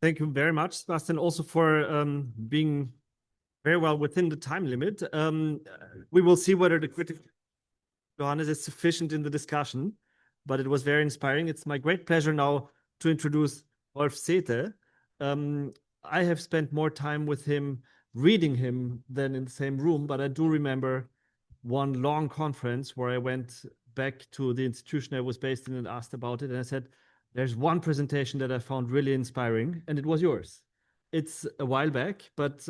Thank you very much, Sebastian, also for being very well within the time limit. We will see whether the critic Johannes is sufficient in the discussion, but it was very inspiring. It's my great pleasure now to introduce Rolf Sethe. I have spent more time with him reading him than in the same room, but I do remember one long conference where I went back to the institution I was based in and asked about it. And I said, there's one presentation that I found really inspiring, and it was yours. It's a while back, but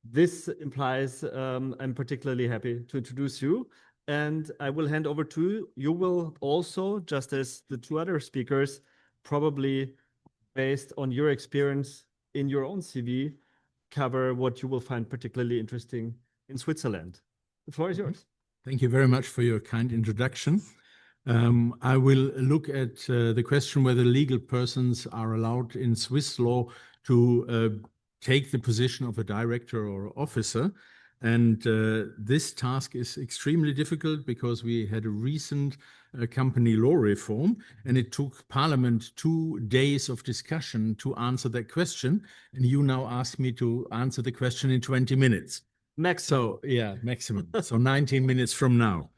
this implies I'm particularly happy to introduce you. And I will hand over to you. You will also, just as the two other speakers, probably based on your experience in your own CV, cover what you will find particularly interesting in Switzerland. The floor is yours. Thank you very much for your kind introduction. I will look at the question whether legal persons are allowed in Swiss law to take the position of a director or officer. And this task is extremely difficult because we had a recent company law reform, and it took Parliament 2 days of discussion to answer that question. And you now ask me to answer the question in 20 minutes. Maximum. So, yeah, maximum. So 19 minutes from now.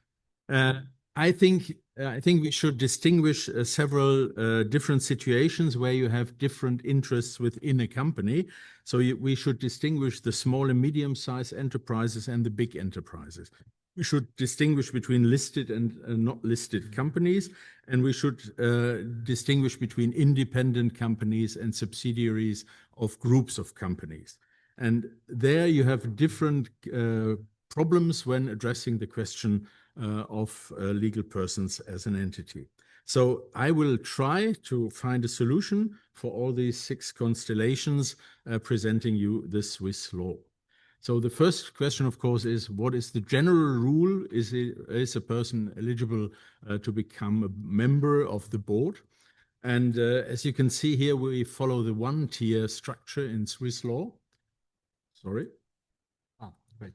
I think we should distinguish several different situations where you have different interests within a company. So we should distinguish the small and medium-sized enterprises and the big enterprises. We should distinguish between listed and not listed companies, and we should distinguish between independent companies and subsidiaries of groups of companies. And there you have different problems when addressing the question of legal persons as an entity. So I will try to find a solution for all these 6 constellations presenting you the Swiss law. So the first question, of course, is what is the general rule? Is a person eligible to become a member of the board? And as you can see here, we follow the 1-tier structure in Swiss law. Sorry. Right.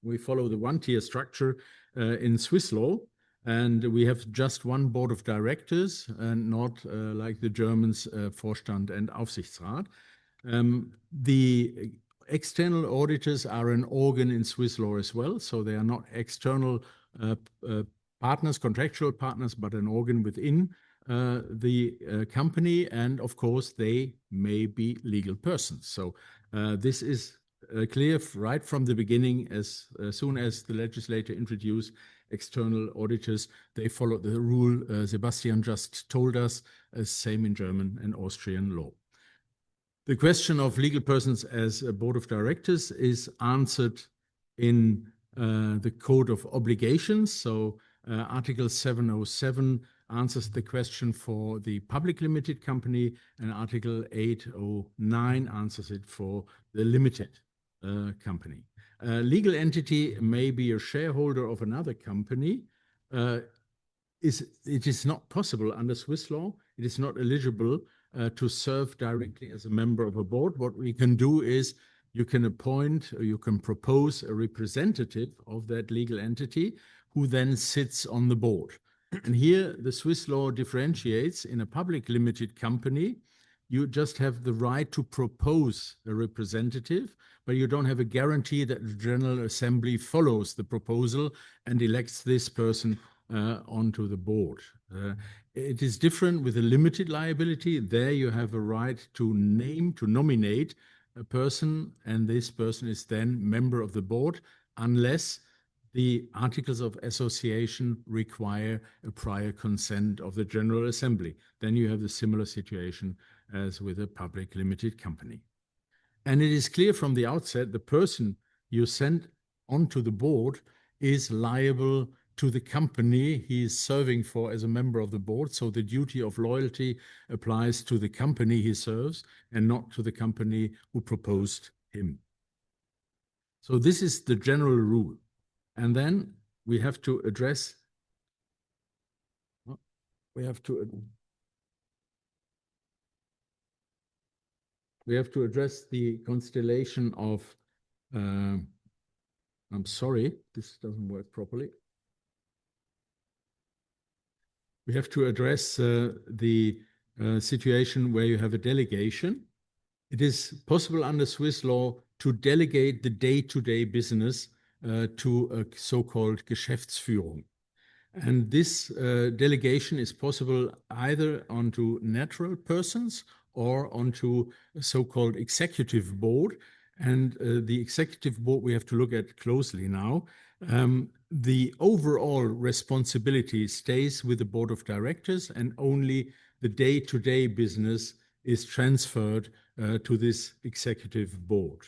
We follow the 1-tier structure in Swiss law, and we have just one board of directors and not like the Germans, Vorstand and Aufsichtsrat. The external auditors are an organ in Swiss law as well, so they are not external partners, contractual partners, but an organ within the company, and of course they may be legal persons. So this is clear right from the beginning. As soon as the legislator introduced external auditors, they followed the rule Sebastian just told us, same in German and Austrian law. The question of legal persons as a board of directors is answered in the Code of Obligations. So Article 707 answers the question for the public limited company, and Article 809 answers it for the limited company. A legal entity may be a shareholder of another company. It is not possible under Swiss law. It is not eligible to serve directly as a member of a board. What we can do is you can appoint or you can propose a representative of that legal entity who then sits on the board. And here the Swiss law differentiates. In a public limited company, you just have the right to propose a representative, but you don't have a guarantee that the General Assembly follows the proposal and elects this person onto the board. It is different with a limited liability. There you have a right to nominate a person, and this person is then member of the board unless the Articles of Association require a prior consent of the General Assembly. Then you have the similar situation as with a public limited company. And it is clear from the outset, the person you send onto the board is liable to the company he is serving for as a member of the board. So the duty of loyalty applies to the company he serves and not to the company who proposed him. So this is the general rule. And then we have to address the constellation of I'm sorry, this doesn't work properly. We have to address the situation where you have a delegation. It is possible under Swiss law to delegate the day-to-day business to a so-called Geschäftsführung. And this delegation is possible either onto natural persons or onto a so-called executive board. And the executive board we have to look at closely now. The overall responsibility stays with the board of directors, and only the day-to-day business is transferred to this executive board.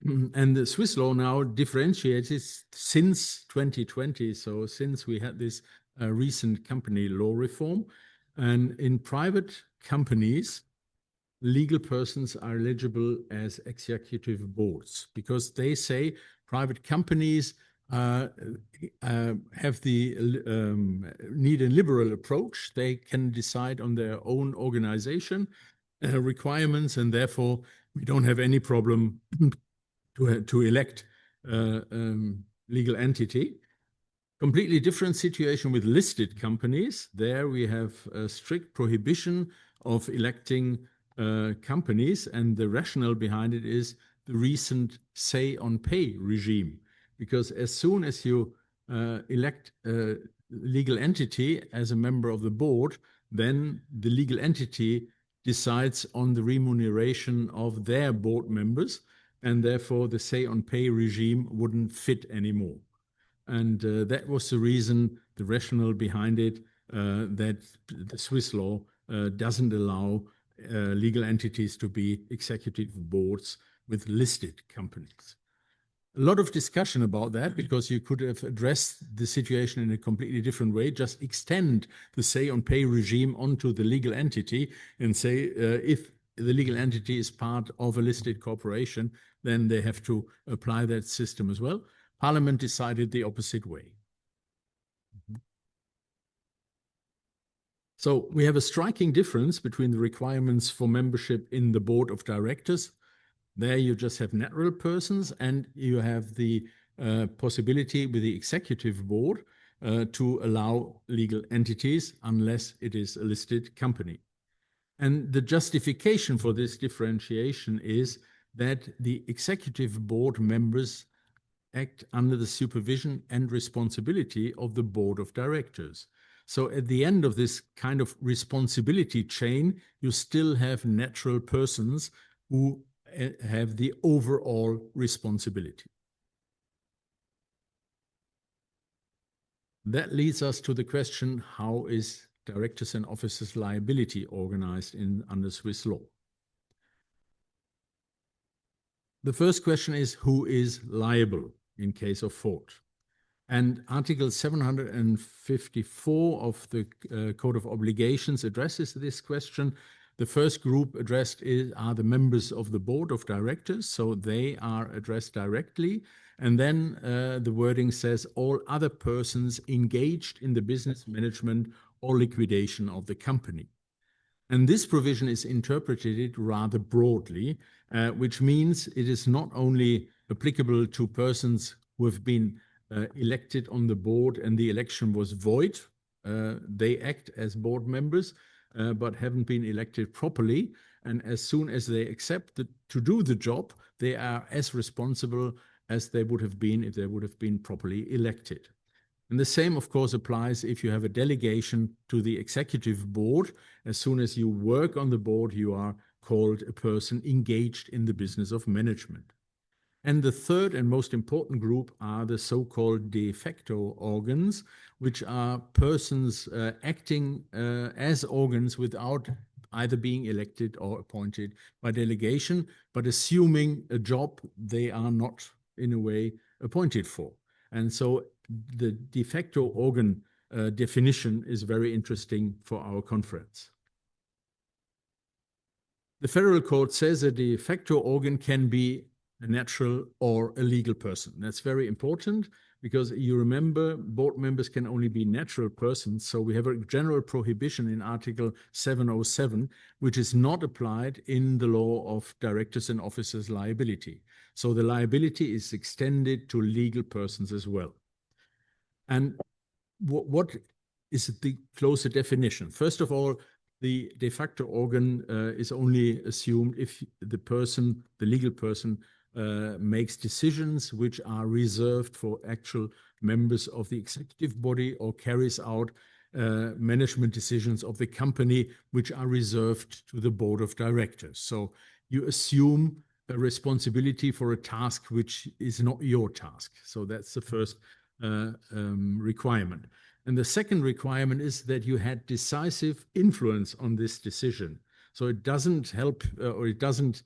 And the Swiss law now differentiates it since 2020, so since we had this recent company law reform. And in private companies, legal persons are eligible as executive boards because they say private companies have need a liberal approach. They can decide on their own organization requirements, and therefore we don't have any problem to elect legal entity. Completely different situation with listed companies. There we have a strict prohibition of electing companies, and the rationale behind it is the recent say on pay regime. Because as soon as you elect a legal entity as a member of the board, then the legal entity decides on the remuneration of their board members, and therefore the say on pay regime wouldn't fit anymore. And that was the reason, the rationale behind it, that the Swiss law doesn't allow legal entities to be executive boards with listed companies. A lot of discussion about that, because you could have addressed the situation in a completely different way, just extend the say on pay regime onto the legal entity and say if the legal entity is part of a listed corporation, then they have to apply that system as well. Parliament decided the opposite way. So we have a striking difference between the requirements for membership in the board of directors. There you just have natural persons, and you have the possibility with the executive board to allow legal entities unless it is a listed company. And the justification for this differentiation is that the executive board members act under the supervision and responsibility of the board of directors. So at the end of this kind of responsibility chain, you still have natural persons who have the overall responsibility. That leads us to the question, how is directors and officers liability organized under Swiss law? The first question is, who is liable in case of fault? And Article 754 of the Code of Obligations addresses this question. The first group addressed are the members of the board of directors, so they are addressed directly. And then the wording says all other persons engaged in the business management or liquidation of the company. And this provision is interpreted rather broadly, which means it is not only applicable to persons who have been elected on the board and the election was void. They act as board members, but haven't been elected properly. And as soon as they accept to do the job, they are as responsible as they would have been if they would have been properly elected. And the same, of course, applies if you have a delegation to the executive board. As soon as you work on the board, you are called a person engaged in the business of management. And the third and most important group are the so-called de facto organs, which are persons acting as organs without either being elected or appointed by delegation, but assuming a job they are not in a way appointed for. And so the de facto organ definition is very interesting for our conference. The Federal Court says a de facto organ can be a natural or a legal person. That's very important because you remember board members can only be natural persons. So we have a general prohibition in Article 707, which is not applied in the law of directors and officers liability. So the liability is extended to legal persons as well. And what is the closer definition. First of all, the de facto organ is only assumed if the person, the legal person, makes decisions which are reserved for actual members of the executive body or carries out management decisions of the company which are reserved to the board of directors. So you assume a responsibility for a task which is not your task. So that's the first requirement. And the second requirement is that you had decisive influence on this decision. So it doesn't help or it doesn't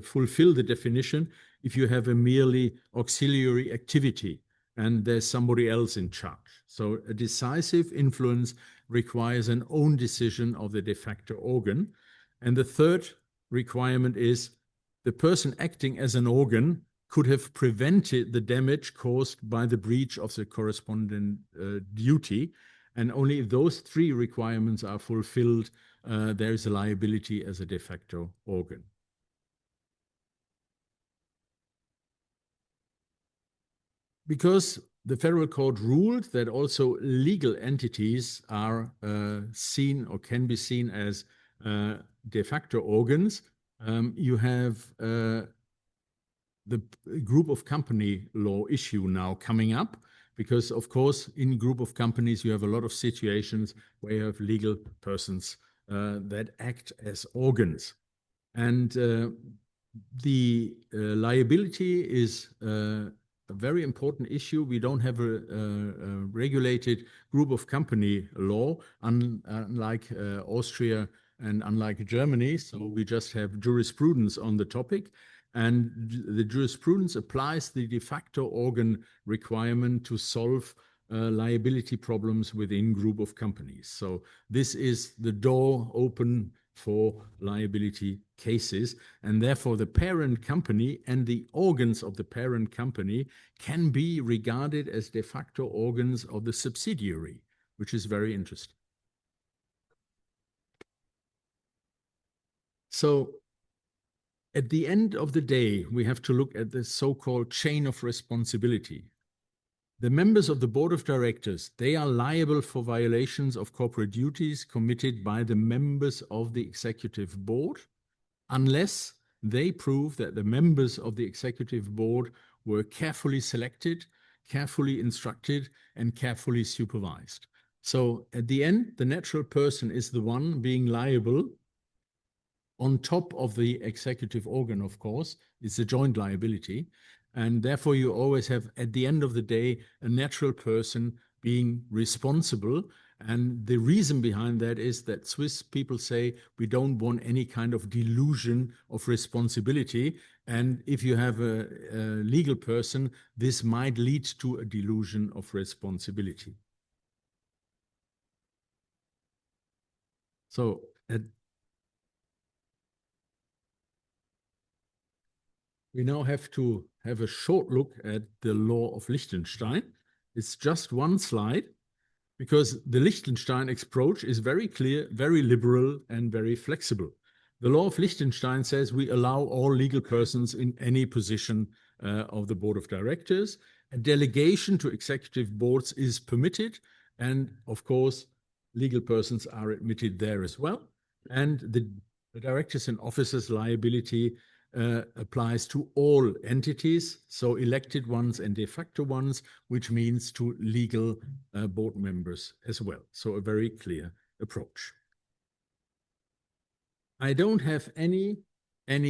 fulfill the definition if you have a merely auxiliary activity and there's somebody else in charge. So a decisive influence requires an own decision of the de facto organ. And the third requirement is the person acting as an organ could have prevented the damage caused by the breach of the corresponding duty. And only if those three requirements are fulfilled, there is a liability as a de facto organ. Because the Federal Court ruled that also legal entities are seen or can be seen as de facto organs, you have the group of company law issue now coming up, because of course in group of companies you have a lot of situations where you have legal persons that act as organs. And the liability is a very important issue. We don't have a regulated group of company law, unlike Austria and unlike Germany. So we just have jurisprudence on the topic. And the jurisprudence applies the de facto organ requirement to solve liability problems within group of companies. So this is the door open for liability cases, and therefore the parent company and the organs of the parent company can be regarded as de facto organs of the subsidiary, which is very interesting. So at the end of the day, we have to look at the so-called chain of responsibility. The members of the board of directors, they are liable for violations of corporate duties committed by the members of the executive board, unless they prove that the members of the executive board were carefully selected, carefully instructed, and carefully supervised. So at the end, the natural person is the one being liable. On top of the executive organ, of course, it's a joint liability. And therefore, you always have, at the end of the day, a natural person being responsible. And the reason behind that is that Swiss people say we don't want any kind of delusion of responsibility. And if you have a legal person, this might lead to a delusion of responsibility. So we now have to have a short look at the law of Liechtenstein. It's just one slide, because the Liechtenstein approach is very clear, very liberal, and very flexible. The law of Liechtenstein says we allow all legal persons in any position of the board of directors. A delegation to executive boards is permitted, and of course, legal persons are admitted there as well. And the directors and officers liability applies to all entities, so elected ones and de facto ones, which means to legal board members as well. So a very clear approach. I don't have any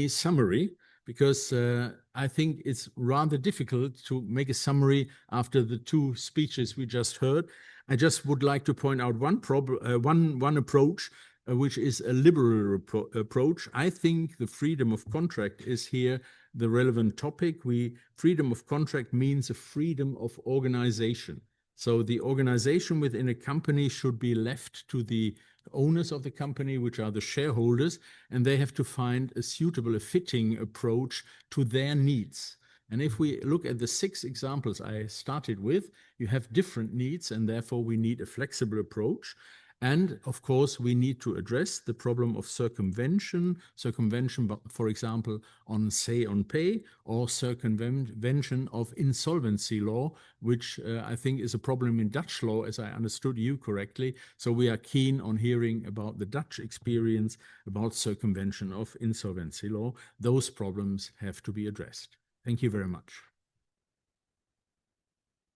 summary, because I think it's rather difficult to make a summary after the two speeches we just heard. I just would like to point out one approach, which is a liberal approach. I think the freedom of contract is here the relevant topic. Freedom of contract means a freedom of organization. So the organization within a company should be left to the owners of the company, which are the shareholders, and they have to find a suitable, a fitting approach to their needs. And if we look at the 6 examples I started with, you have different needs, and therefore we need a flexible approach. And of course, we need to address the problem of circumvention, for example, on say on pay, or circumvention of insolvency law, which I think is a problem in Dutch law, as I understood you correctly. So we are keen on hearing about the Dutch experience about circumvention of insolvency law. Those problems have to be addressed. Thank you very much.